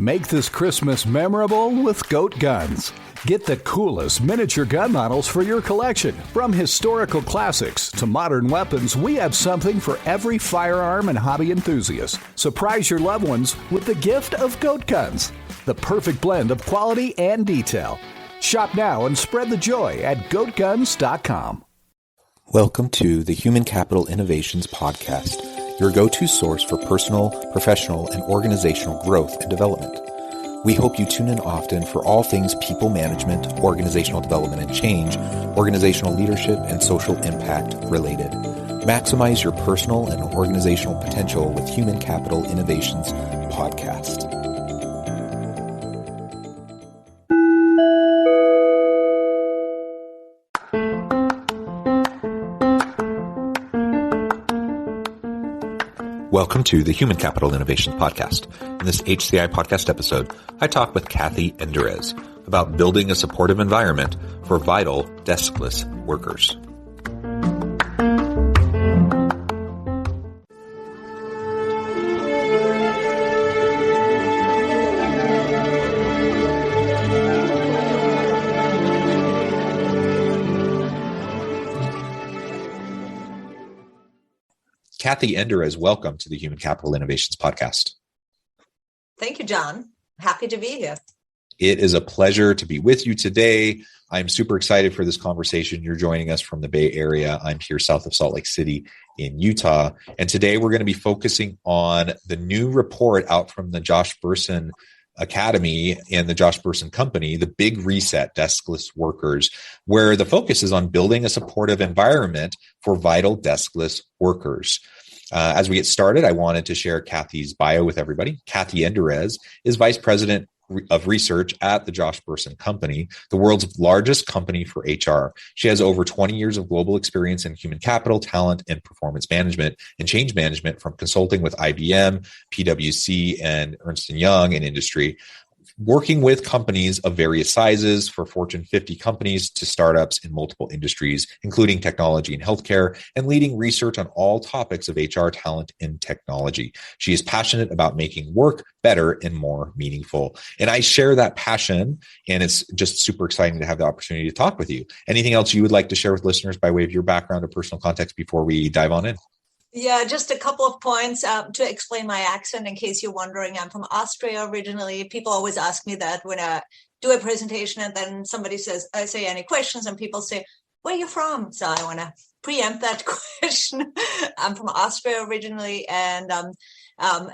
Make this Christmas memorable with Goat Guns. Get the coolest miniature gun models for your collection. From historical classics to modern weapons, we have something for every firearm and hobby enthusiast. Surprise your loved ones with the gift of Goat Guns, the perfect blend of quality and detail. Shop now and spread the joy at goatguns.com. Welcome to the Human Capital Innovations Podcast, your go-to source for personal, professional, and organizational growth and development. We hope you tune in often for all things people management, organizational development and change, organizational leadership, and social impact related. Maximize your personal and organizational potential with Human Capital Innovations Podcast. Welcome to the Human Capital Innovations Podcast. In this HCI podcast episode, I talk with Kathi Enderes about building a supportive environment for vital deskless workers. Kathi Enderes, welcome to the Human Capital Innovations Podcast. Thank you, John. Happy to be here. It is a pleasure to be with you today. I'm super excited for this conversation. You're joining us from the Bay Area. I'm here south of Salt Lake City in Utah. And today we're going to be focusing on the new report out from the Josh Bersin Academy and the Josh Bersin Company, the Big Reset, Deskless Workers, where the focus is on building a supportive environment for vital deskless workers. As we get started, I wanted to share Kathi's bio with everybody. Kathi Enderes is Vice President of Research at the Josh Bersin Company, the world's largest company for HR. She has over 20 years of global experience in human capital, talent, and performance management and change management from consulting with IBM, PwC, and Ernst & Young in industry, working with companies of various sizes, for Fortune 50 companies to startups in multiple industries, including technology and healthcare, and leading research on all topics of HR, talent, and technology. She is passionate about making work better and more meaningful. And I share that passion, and it's just super exciting to have the opportunity to talk with you. Anything else you would like to share with listeners by way of your background or personal context before we dive on in? Yeah, just a couple of points to explain my accent in case you're wondering. I'm from Austria originally. People always ask me that when I do a presentation and then somebody says, I say any questions and people say, where are you from? So I want to preempt that question. I'm from Austria originally. And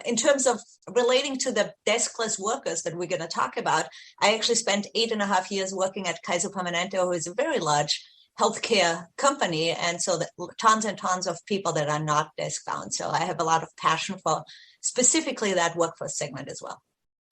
in terms of relating to the deskless workers that we're going to talk about, I actually spent 8.5 years working at Kaiser Permanente, who is a very large healthcare company, and so tons and tons of people that are not desk bound. So I have a lot of passion for specifically that workforce segment as well.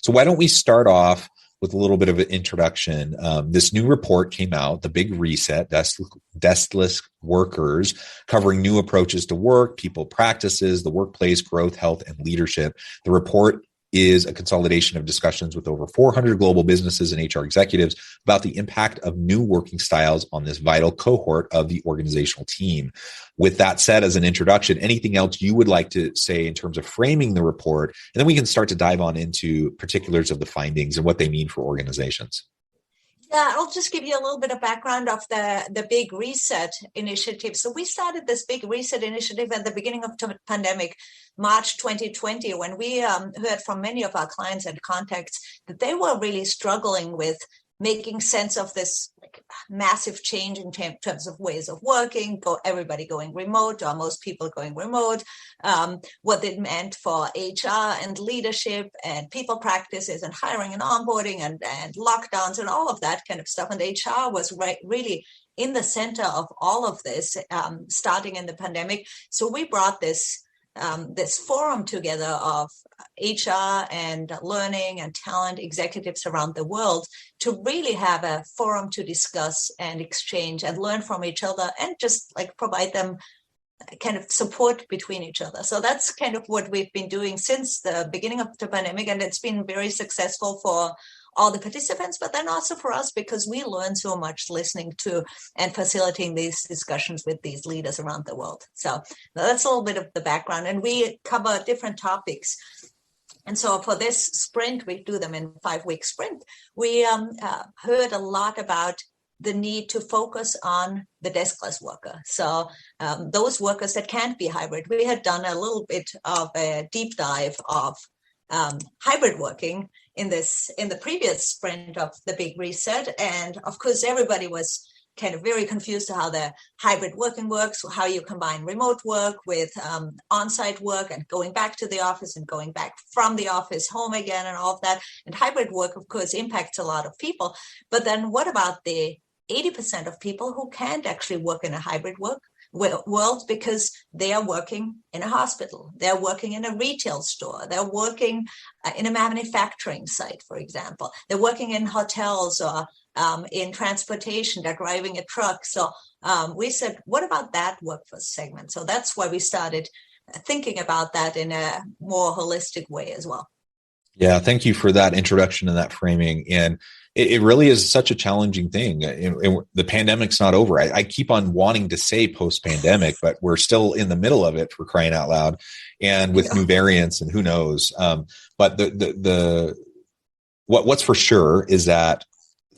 So why don't we start off with a little bit of an introduction? This new report came out, the Big Reset, Deskless Workers, covering new approaches to work, people practices, the workplace, growth, health, and leadership. The report is a consolidation of discussions with over 400 global businesses and HR executives about the impact of new working styles on this vital cohort of the organizational team. With that said, as an introduction, anything else you would like to say in terms of framing the report? And then we can start to dive on into particulars of the findings and what they mean for organizations. Yeah, I'll just give you a little bit of background of the Big Reset initiative. So we started this Big Reset initiative at the beginning of the pandemic, March 2020, when we heard from many of our clients and contacts that they were really struggling with making sense of this massive change in terms of ways of working, everybody going remote or most people going remote, what it meant for HR and leadership and people practices and hiring and onboarding and lockdowns and all of that kind of stuff. And HR was really in the center of all of this, starting in the pandemic. So we brought this forum together of HR and learning and talent executives around the world to really have a forum to discuss and exchange and learn from each other and just provide them kind of support between each other. So that's kind of what we've been doing since the beginning of the pandemic, and it's been very successful for all the participants, but then also for us because we learn so much listening to and facilitating these discussions with these leaders around the world. So that's a little bit of the background, and we cover different topics. And so for this sprint, we do them in 5-week sprint. We heard a lot about the need to focus on the deskless worker. So those workers that can't be hybrid. We had done a little bit of a deep dive of hybrid working in the previous sprint of the big reset. And of course, everybody was kind of very confused to how the hybrid working works, how you combine remote work with on-site work and going back to the office and going back from the office home again and all of that. And hybrid work, of course, impacts a lot of people. But then what about the 80% of people who can't actually work in a hybrid world because they are working in a hospital, they're working in a retail store, they're working in a manufacturing site, for example, they're working in hotels or in transportation, they're driving a truck. So we said, what about that workforce segment? So that's why we started thinking about that in a more holistic way as well. Yeah, thank you for that introduction and that framing. And it really is such a challenging thing. The pandemic's not over. I keep on wanting to say post-pandemic, but we're still in the middle of it, for crying out loud, and with new variants and who knows. But what's for sure is that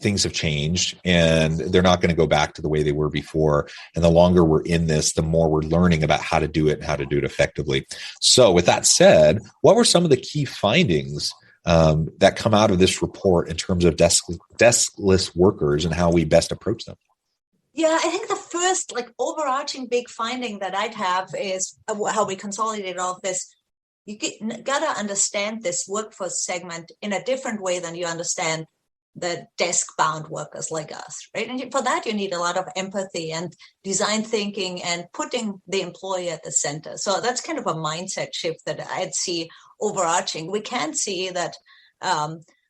things have changed and they're not going to go back to the way they were before. And the longer we're in this, the more we're learning about how to do it and how to do it effectively. So with that said, what were some of the key findings that come out of this report in terms of deskless workers and how we best approach them? Yeah, I think the first overarching big finding that I'd have is how we consolidate all of this. You got to understand this workforce segment in a different way than you understand the desk-bound workers like us, right? And for that, you need a lot of empathy and design thinking and putting the employee at the center. So that's kind of a mindset shift that I'd see overarching. We can see that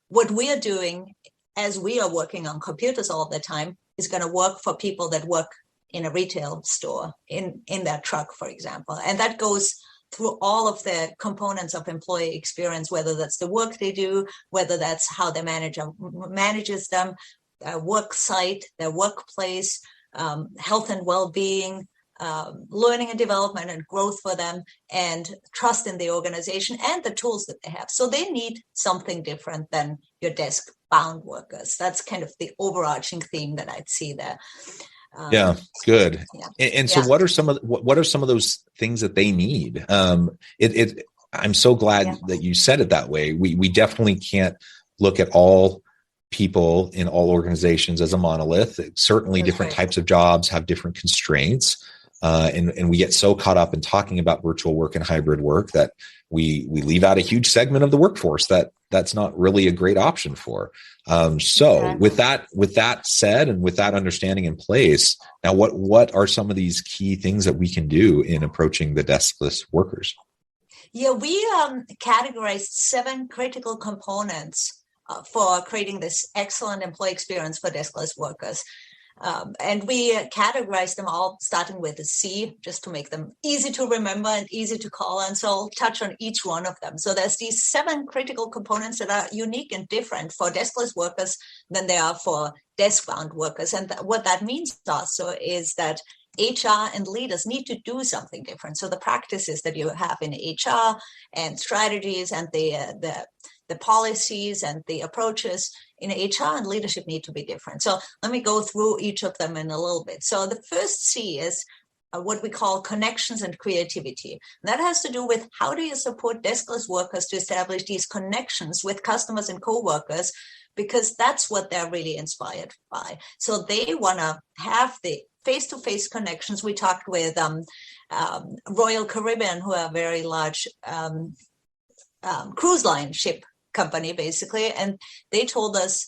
what we are doing as we are working on computers all the time is going to work for people that work in a retail store, in their truck, for example. And that goes through all of the components of employee experience, whether that's the work they do, whether that's how the manager manages them, their work site, their workplace, health and well-being, learning and development and growth for them, and trust in the organization and the tools that they have. So they need something different than your desk-bound workers. That's kind of the overarching theme that I'd see there. Yeah, good. Yeah. And so what are some of those things that they need? I'm so glad that you said it that way. We definitely can't look at all people in all organizations as a monolith. Certainly different types of jobs have different constraints. And we get so caught up in talking about virtual work and hybrid work that we leave out a huge segment of the workforce that's not really a great option for. So with that said, and with that understanding in place, now what are some of these key things that we can do in approaching the deskless workers? Yeah, we categorized 7 critical components for creating this excellent employee experience for deskless workers. And we categorized them all starting with a C, just to make them easy to remember and easy to call on. So I'll touch on each one of them. So there's these 7 critical components that are unique and different for deskless workers than they are for desk-bound workers. And what that means also is that HR and leaders need to do something different. So the practices that you have in HR and strategies and the policies and the approaches in HR and leadership need to be different. So let me go through each of them in a little bit. So the first C is what we call connections and creativity. And that has to do with how do you support deskless workers to establish these connections with customers and coworkers, because that's what they're really inspired by. So they want to have the face-to-face connections. We talked with Royal Caribbean, who are a very large cruise line ship company, basically, and they told us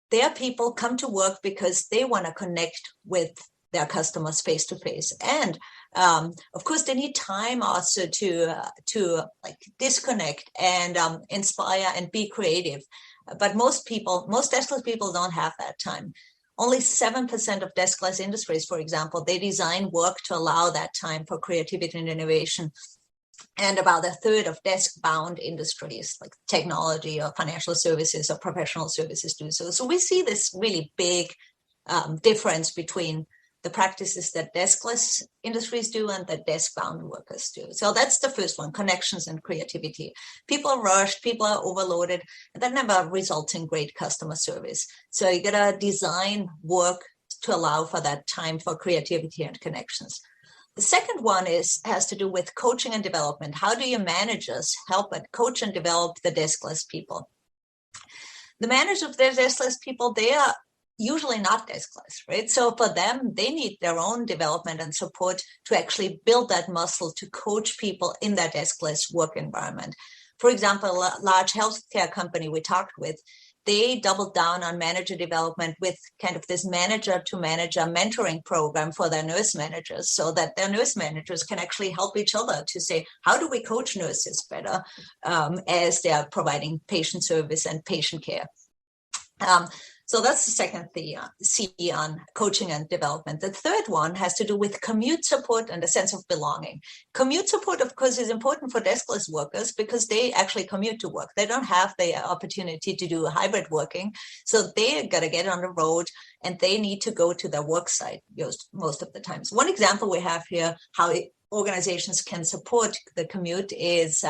their people come to work because they want to connect with their customers face to face, and of course they need time also to disconnect and inspire and be creative. But most deskless people don't have that time. Only 7% of deskless industries, for example, they design work to allow that time for creativity and innovation. And about a third of desk-bound industries like technology or financial services or professional services do so. So we see this really big difference between the practices that deskless industries do and that desk-bound workers do. So that's the first one, connections and creativity. People are rushed, people are overloaded, and that never results in great customer service. So you got to design work to allow for that time for creativity and connections. The second one has to do with coaching and development. How do your managers help and coach and develop the deskless people? The managers of the deskless people, they are usually not deskless, right? So for them, they need their own development and support to actually build that muscle to coach people in that deskless work environment. For example, a large healthcare company we talked with, they doubled down on manager development with kind of this manager to manager mentoring program for their nurse managers, so that their nurse managers can actually help each other to say, how do we coach nurses better as they are providing patient service and patient care? So that's the second C on coaching and development. The third one has to do with commute support and a sense of belonging. Commute support, of course, is important for deskless workers because they actually commute to work. They don't have the opportunity to do hybrid working. So they got to get on the road and they need to go to their work site most of the times. One example we have here, how organizations can support the commute is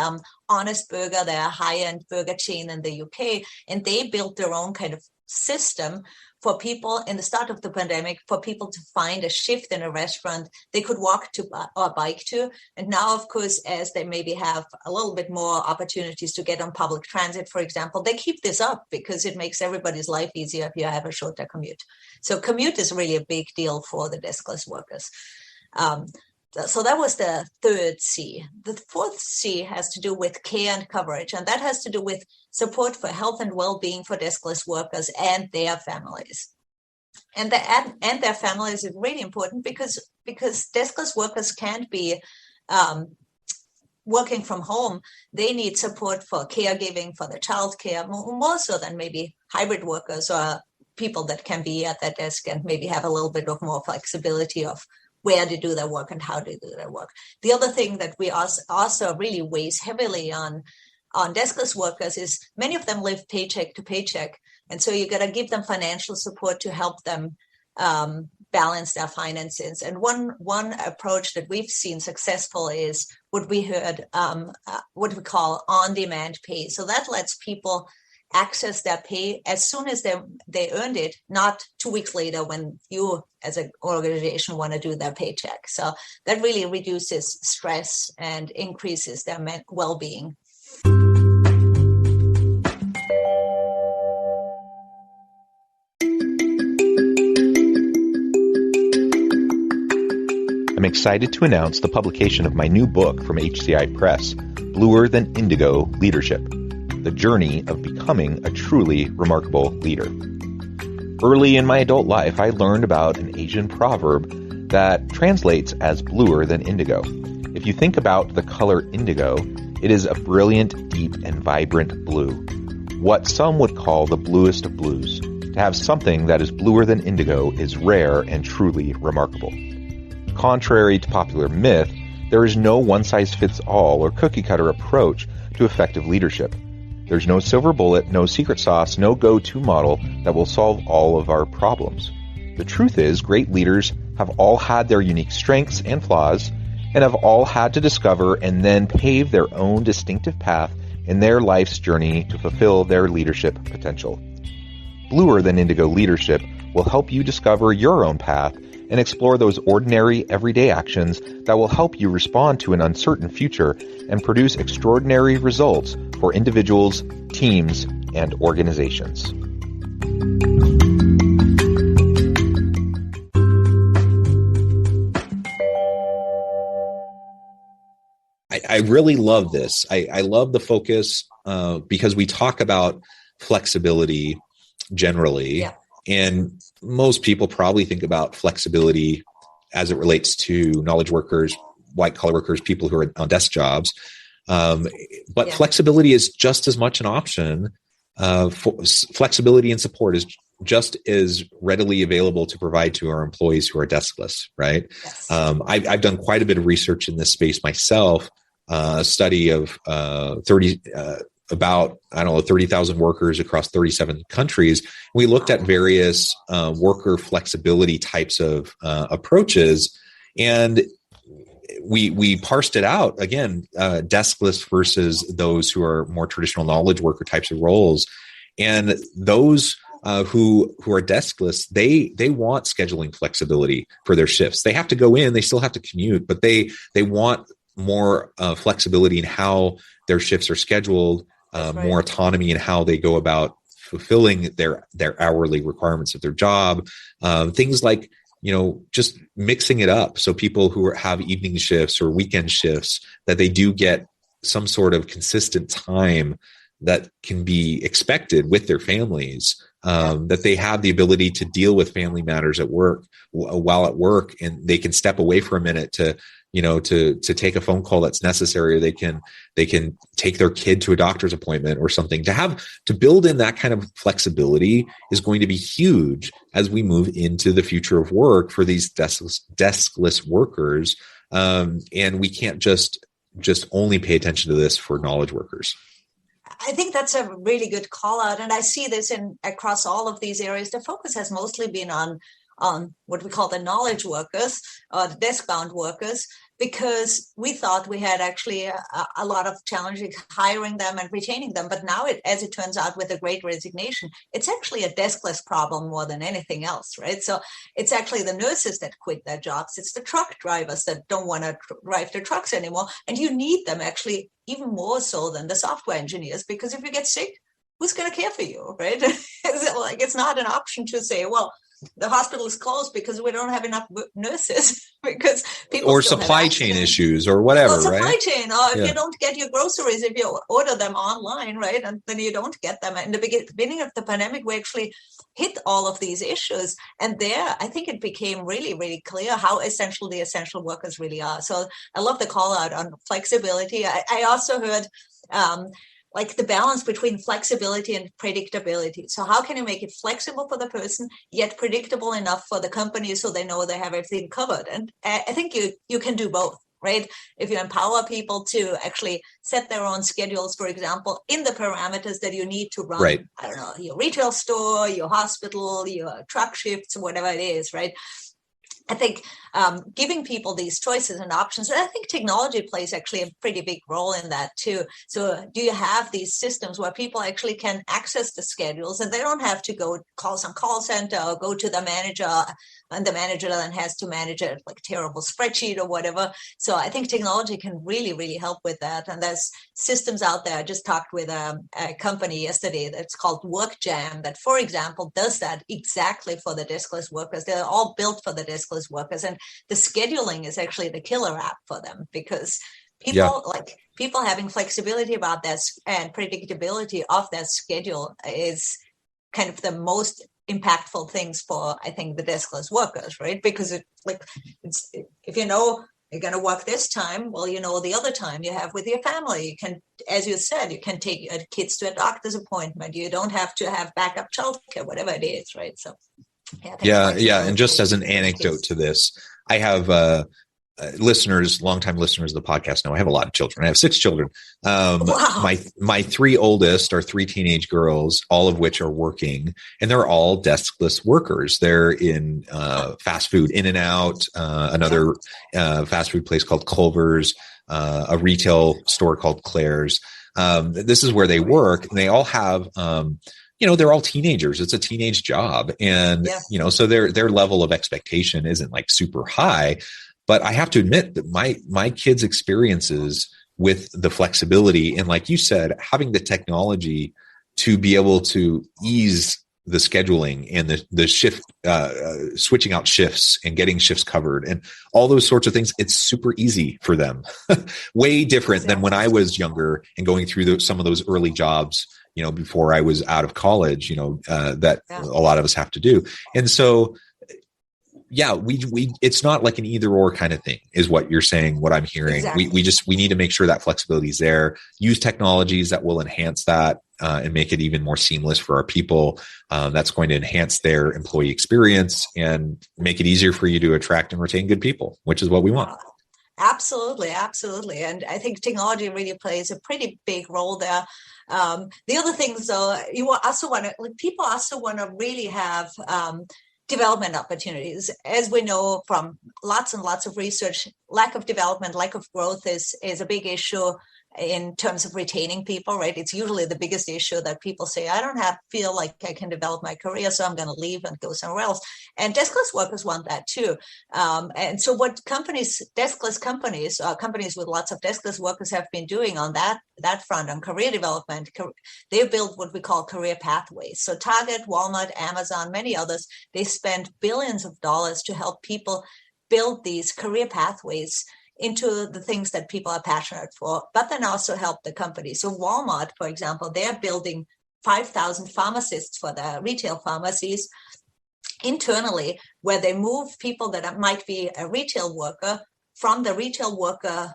Honest Burger, they're a high-end burger chain in the UK, and they built their own kind of system for people in the start of the pandemic, for people to find a shift in a restaurant they could walk to or bike to. And now, of course, as they maybe have a little bit more opportunities to get on public transit, for example, they keep this up because it makes everybody's life easier if you have a shorter commute. So commute is really a big deal for the deskless workers. So that was the third C. The fourth C has to do with care and coverage, and that has to do with support for health and well-being for deskless workers and their families. And their families is really important because deskless workers can't be working from home. They need support for caregiving, for their childcare, more so than maybe hybrid workers or people that can be at their desk and maybe have a little bit of more flexibility of where to do their work and how to do their work. The other thing that we also really weighs heavily on deskless workers is many of them live paycheck to paycheck. And so you got to give them financial support to help them balance their finances. And one approach that we've seen successful is what we call on-demand pay. So that lets people access their pay as soon as they earned it, not 2 weeks later when you as an organization want to do their paycheck. So that really reduces stress and increases their well-being. I'm excited to announce the publication of my new book from HCI Press, Bluer Than Indigo Leadership: The Journey of Becoming a Truly Remarkable Leader. Early in my adult life, I learned about an Asian proverb that translates as bluer than indigo. If you think about the color indigo, it is a brilliant, deep, and vibrant blue, what some would call the bluest of blues. To have something that is bluer than indigo is rare and truly remarkable. Contrary to popular myth, there is no one-size-fits-all or cookie-cutter approach to effective leadership. There's no silver bullet, no secret sauce, no go-to model that will solve all of our problems. The truth is, great leaders have all had their unique strengths and flaws, and have all had to discover and then pave their own distinctive path in their life's journey to fulfill their leadership potential. Bluer Than Indigo Leadership will help you discover your own path and explore those ordinary, everyday actions that will help you respond to an uncertain future and produce extraordinary results for individuals, teams, and organizations. I really love this. I love the focus because we talk about flexibility generally. Yeah. And most people probably think about flexibility as it relates to knowledge workers, white collar workers, people who are on desk jobs. But flexibility is just as much an option. Flexibility and support is just as readily available to provide to our employees who are deskless, right? Yes. I've done quite a bit of research in this space myself, a study of about, I don't know, 30,000 workers across 37 countries. We looked at various worker flexibility types of approaches, and we parsed it out again, deskless versus those who are more traditional knowledge worker types of roles. And those who are deskless, they want scheduling flexibility for their shifts. They have to go in, they still have to commute, but they want more flexibility in how their shifts are scheduled, more autonomy in how they go about fulfilling their hourly requirements of their job. Things like, just mixing it up. So people who have evening shifts or weekend shifts, that they do get some sort of consistent time that can be expected with their families, that they have the ability to deal with family matters at work while at work, and they can step away for a minute to take a phone call that's necessary, or they can take their kid to a doctor's appointment or something. To build in that kind of flexibility is going to be huge as we move into the future of work for these deskless workers. And we can't just only pay attention to this for knowledge workers. I think that's a really good call out. And I see this across all of these areas. The focus has mostly been on what we call the knowledge workers, or the desk-bound workers, because we thought we had actually a lot of challenges hiring them and retaining them. But now, as it turns out, with the Great Resignation, it's actually a deskless problem more than anything else, right? So it's actually the nurses that quit their jobs. It's the truck drivers that don't want to drive their trucks anymore. And you need them actually even more so than the software engineers, because if you get sick, who's going to care for you, right? It's not an option to say, well, the hospital is closed because we don't have enough nurses, because people or supply chain issues or whatever, or supply right? chain, or if you don't get your groceries, if you order them online, right, and then you don't get them. In the beginning of the pandemic, we actually hit all of these issues, and there, I think it became really, really clear how essential the essential workers really are. So I love the call out on flexibility. I also heard the balance between flexibility and predictability. So how can you make it flexible for the person, yet predictable enough for the company so they know they have everything covered? And I think you can do both, right? If you empower people to actually set their own schedules, for example, in the parameters that you need to run, right, I don't know, your retail store, your hospital, your truck shifts, whatever it is, right? I think giving people these choices and options, and I think technology plays actually a pretty big role in that too. So do you have these systems where people actually can access the schedules, and they don't have to go call some call center or go to the manager, and the manager then has to manage a terrible spreadsheet or whatever. So I think technology can really, really help with that. And there's systems out there. I just talked with a company yesterday that's called WorkJam that, for example, does that exactly for the deskless workers. They're all built for the deskless workers. And the scheduling is actually the killer app for them, because people having flexibility about that and predictability of that schedule is kind of the most impactful things for, I think, the deskless workers, right? Because it's if you know you're going to work this time, well, you know the other time you have with your family. You can, as you said, you can take your kids to a doctor's appointment. You don't have to have backup childcare, whatever it is, right? So yeah. And just as an anecdote to this, I have longtime listeners of the podcast know I have a lot of children. I have 6 children. Wow. My 3 oldest are 3 teenage girls, all of which are working, and they're all deskless workers. They're in fast food, In-N-Out, another fast food place called Culver's, a retail store called Claire's. This is where they work, and they all have they're all teenagers. It's a teenage job. And, so their level of expectation isn't super high. But I have to admit that my kids' experiences with the flexibility and, like you said, having the technology to be able to ease the scheduling and the shift, switching out shifts and getting shifts covered and all those sorts of things, it's super easy for them. Way different than when I was younger and going through some of those early jobs, before I was out of college, that a lot of us have to do. And so, we it's not like an either or kind of thing is what you're saying, what I'm hearing. Exactly. We need to make sure that flexibility is there, use technologies that will enhance that and make it even more seamless for our people. That's going to enhance their employee experience and make it easier for you to attract and retain good people, which is what we want. Absolutely. And I think technology really plays a pretty big role there. The other thing, though, people also want to really have development opportunities. As we know from lots and lots of research, lack of development, lack of growth is a big issue in terms of retaining people, right? It's usually the biggest issue that people say, I don't feel like I can develop my career, so I'm going to leave and go somewhere else. And deskless workers want that too. And so what deskless companies, companies with lots of deskless workers have been doing on that front, on career development, they've built what we call career pathways. So Target, Walmart, Amazon, many others, they spend billions of dollars to help people build these career pathways into the things that people are passionate for, but then also help the company. So Walmart, for example, they're building 5,000 pharmacists for the retail pharmacies internally, where they move people that might be a retail worker from the retail worker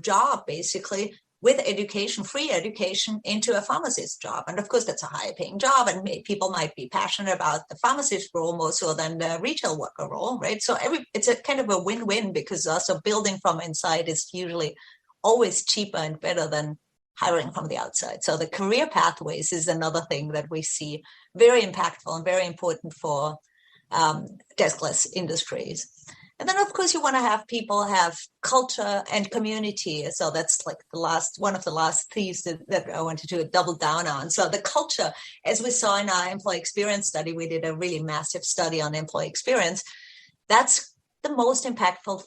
job, basically, with education, free education, into a pharmacist job. And of course, that's a higher paying job, and people might be passionate about the pharmacist role more so than the retail worker role, right? So it's a kind of a win-win, because also building from inside is usually always cheaper and better than hiring from the outside. So the career pathways is another thing that we see very impactful and very important for deskless industries. And then, of course, you want to have people have culture and community. So that's like one of the last thieves that I wanted to double down on. So the culture, as we saw in our employee experience study, we did a really massive study on employee experience. That's the most impactful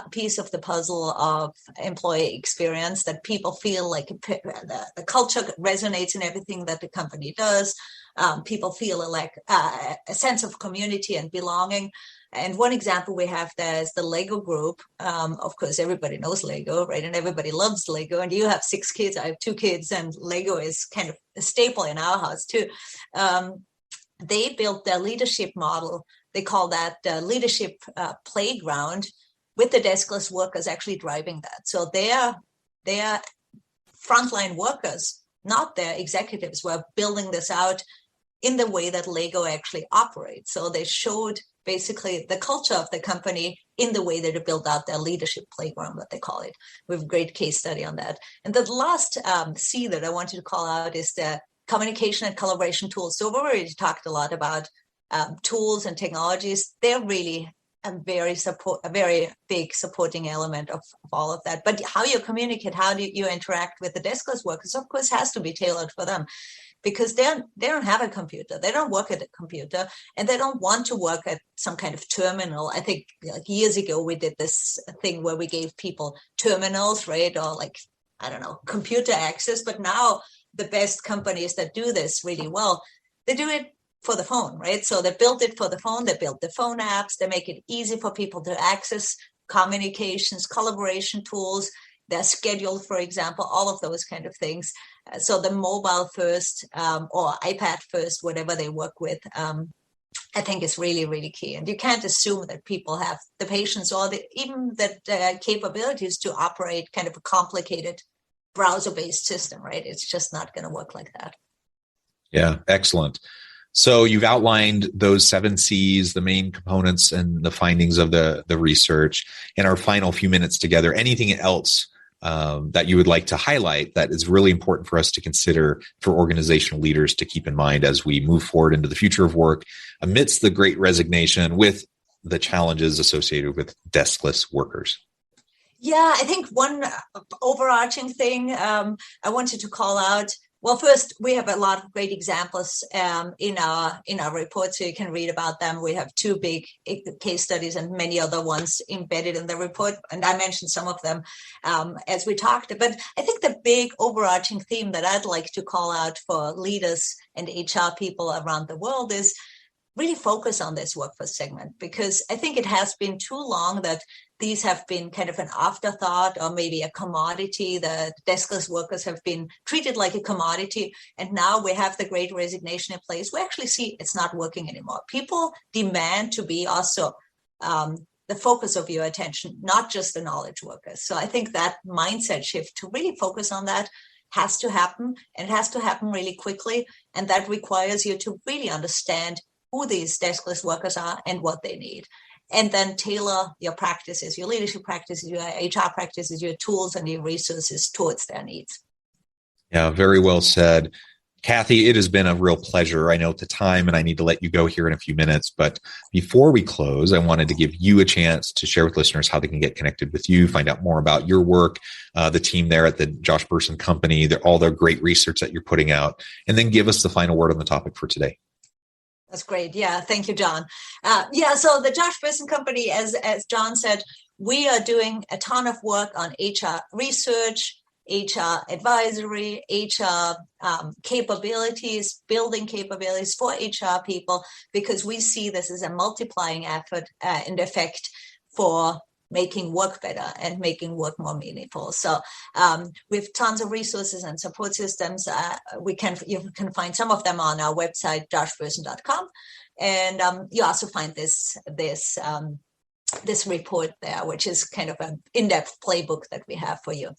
piece of the puzzle of employee experience, that people feel like the culture resonates in everything that the company does. People feel like a sense of community and belonging. And one example we have there is the Lego group. Of course, everybody knows Lego, right? And everybody loves Lego. And you have 6 kids, I have 2 kids, and Lego is kind of a staple in our house too. They built their leadership model. They call that leadership playground, with the deskless workers actually driving that. So their frontline workers, not their executives, were building this out in the way that Lego actually operates. So they showed basically the culture of the company in the way that they build out their leadership playground, what they call it. We have a great case study on that. And the last C that I wanted to call out is the communication and collaboration tools. So we've already talked a lot about tools and technologies. They're really a very big supporting element of all of that. But how you communicate, how do you interact with the deskless workers, of course, has to be tailored for them, because they don't have a computer, they don't work at a computer, and they don't want to work at some kind of terminal. I think like years ago we did this thing where we gave people terminals, right, or like, I don't know, computer access. But now the best companies that do this really well, they do it for the phone, right? So they built it for the phone, they built the phone apps, they make it easy for people to access communications, collaboration tools, their schedule, for example, all of those kind of things. So the mobile first or iPad first, whatever they work with, I think is really, really key. And you can't assume that people have the patience or even the capabilities to operate kind of a complicated browser-based system, right? It's just not going to work like that. Yeah, excellent. So you've outlined those 7 C's, the main components and the findings of the research. In our final few minutes together, anything else that you would like to highlight that is really important for us to consider for organizational leaders to keep in mind as we move forward into the future of work amidst the great resignation with the challenges associated with deskless workers? Yeah, I think one overarching thing I wanted to call out. Well, first, we have a lot of great examples in our report, so you can read about them. We have 2 big case studies and many other ones embedded in the report, and I mentioned some of them as we talked. But I think the big overarching theme that I'd like to call out for leaders and HR people around the world is really focus on this workforce segment, because I think it has been too long that these have been kind of an afterthought or maybe a commodity. The deskless workers have been treated like a commodity. And now we have the great resignation in place. We actually see it's not working anymore. People demand to be also the focus of your attention, not just the knowledge workers. So I think that mindset shift to really focus on that has to happen, and it has to happen really quickly. And that requires you to really understand who these deskless workers are and what they need. And then tailor your practices, your leadership practices, your HR practices, your tools and your resources towards their needs. Yeah, very well said. Kathi, it has been a real pleasure. I know it's the time and I need to let you go here in a few minutes, but before we close, I wanted to give you a chance to share with listeners how they can get connected with you, find out more about your work, the team there at the Josh Bersin Company, all the great research that you're putting out, and then give us the final word on the topic for today. That's great. Yeah, thank you, John. So the Josh Bersin Company, as John said, we are doing a ton of work on HR research, HR advisory, HR capabilities, building capabilities for HR people, because we see this as a multiplying effort and effect for making work better and making work more meaningful. So we have tons of resources and support systems. You can find some of them on our website, joshbersin.com. And you also find this report there, which is kind of an in-depth playbook that we have for you.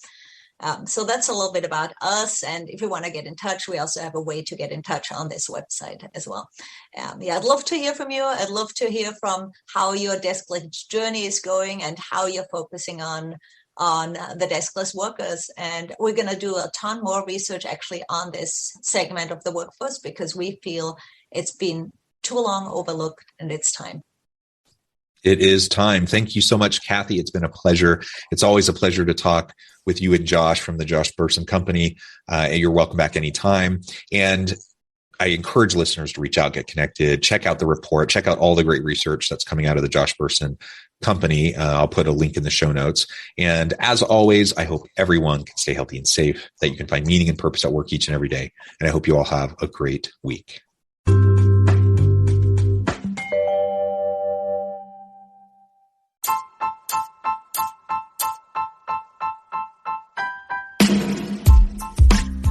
So that's a little bit about us. And if you want to get in touch, we also have a way to get in touch on this website as well. I'd love to hear from you. I'd love to hear from how your deskless journey is going and how you're focusing on the deskless workers. And we're going to do a ton more research actually on this segment of the workforce, because we feel it's been too long overlooked and it's time. It is time. Thank you so much, Kathi. It's been a pleasure. It's always a pleasure to talk with you and Josh from the Josh Bersin Company. You're welcome back anytime. And I encourage listeners to reach out, get connected, check out the report, check out all the great research that's coming out of the Josh Bersin Company. I'll put a link in the show notes. And as always, I hope everyone can stay healthy and safe, that you can find meaning and purpose at work each and every day. And I hope you all have a great week.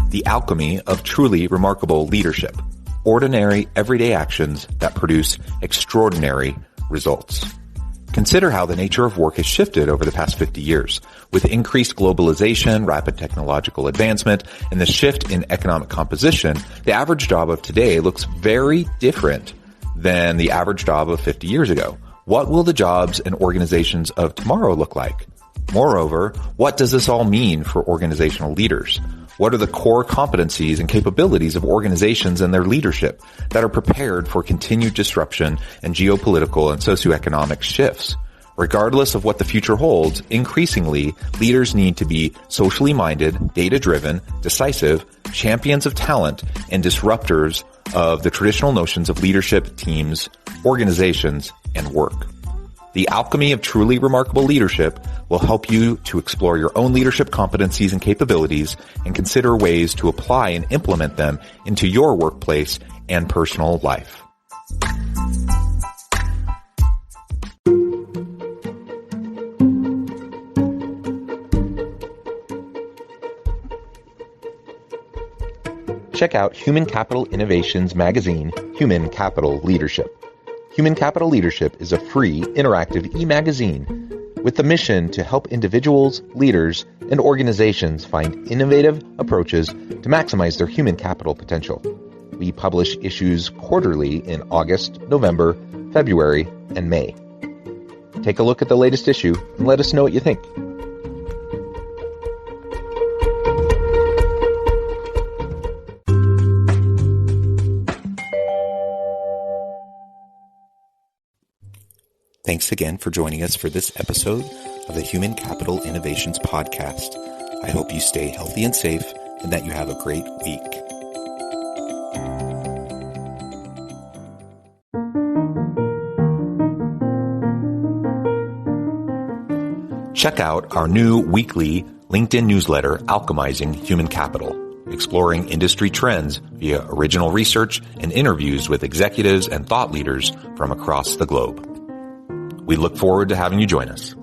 The alchemy of truly remarkable leadership. Ordinary, everyday actions that produce extraordinary results. Consider how the nature of work has shifted over the past 50 years. With increased globalization, rapid technological advancement, and the shift in economic composition, the average job of today looks very different than the average job of 50 years ago. What will the jobs and organizations of tomorrow look like? Moreover, what does this all mean for organizational leaders? What are the core competencies and capabilities of organizations and their leadership that are prepared for continued disruption and geopolitical and socioeconomic shifts? Regardless of what the future holds, increasingly, leaders need to be socially minded, data-driven, decisive, champions of talent, and disruptors of the traditional notions of leadership, teams, organizations, and work. The alchemy of truly remarkable leadership will help you to explore your own leadership competencies and capabilities and consider ways to apply and implement them into your workplace and personal life. Check out Human Capital Innovations magazine, Human Capital Leadership. Human Capital Leadership is a free, interactive e-magazine with the mission to help individuals, leaders, and organizations find innovative approaches to maximize their human capital potential. We publish issues quarterly in August, November, February, and May. Take a look at the latest issue and let us know what you think. Thanks again for joining us for this episode of the Human Capital Innovations Podcast. I hope you stay healthy and safe and that you have a great week. Check out our new weekly LinkedIn newsletter, Alchemizing Human Capital, exploring industry trends via original research and interviews with executives and thought leaders from across the globe. We look forward to having you join us.